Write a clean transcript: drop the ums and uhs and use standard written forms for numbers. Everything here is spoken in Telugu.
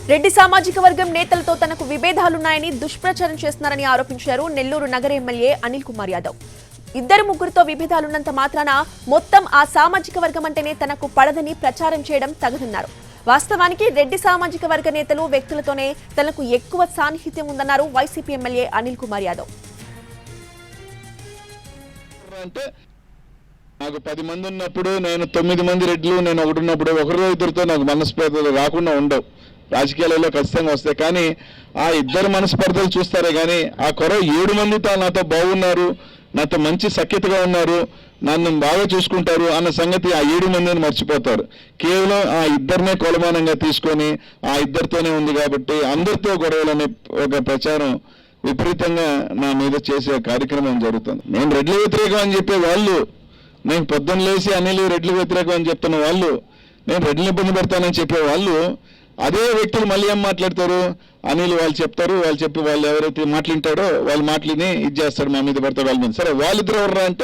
రెడ్డి సామాజిక వర్గం నేతలతో తనకు విభేదాలున్నాయని దుష్ప్రచారం చేస్తున్నారని ఆరోపించారు నెల్లూరు నగర ఎమ్మెల్యే అనిల్ కుమార్ యాదవ్. ఇద్దరు ముగ్గురితో విభేదాలున్నంత మాత్రాన మొత్తం ఆ సామాజిక వర్గం అంటేనే తనకు పడదని ప్రచారం చేయడం తగదన్నారు. వాస్తవానికి రెడ్డి సామాజిక వర్గ నేతలు వ్యక్తులతోనే తనకు ఎక్కువ సాన్నిహిత్యం ఉందన్నారు వైసీపీ ఎమ్మెల్యే అనిల్ కుమార్ యాదవ్. నాకు 10 మంది ఉన్నప్పుడు నేను 9 మంది రెడ్లు నేను ఒకటి ఉన్నప్పుడు ఒకరిలో ఇద్దరితో నాకు మనస్పర్ధలు రాకుండా ఉండవు. రాజకీయాలలో ఖచ్చితంగా వస్తాయి, కానీ ఆ ఇద్దరు మనస్పర్ధలు చూస్తారే కానీ ఆ కొర 7 మందితో నాతో బాగున్నారు, నాతో మంచి సఖ్యతగా ఉన్నారు, నన్ను బాగా చూసుకుంటారు అన్న సంగతి ఆ 7 మందిని మర్చిపోతారు. కేవలం ఆ ఇద్దరినే కొలమానంగా తీసుకొని ఆ ఇద్దరితోనే ఉంది కాబట్టి అందరితో గొడవలనే ఒక ప్రచారం విపరీతంగా నా మీద చేసే కార్యక్రమం జరుగుతుంది. నేను రెడ్ల వ్యతిరేకం అని చెప్పే వాళ్ళు, నేను పొద్దున్న లేచి అనిల్ రెడ్ల వ్యతిరేకం అని చెప్తున్న వాళ్ళు, నేను రెడ్లను ఇబ్బంది పెడతానని చెప్పే వాళ్ళు, అదే వ్యక్తులు మళ్ళీ ఏం మాట్లాడతారు? అనిల్ వాళ్ళు చెప్తారు, వాళ్ళు చెప్పి వాళ్ళు ఎవరైతే మాట్లాంటారో వాళ్ళు మాటలని ఇది చేస్తారు, మా మీద పడతారు వాళ్ళ మీద. సరే వాళ్ళిద్దరు ఎవరు అంటే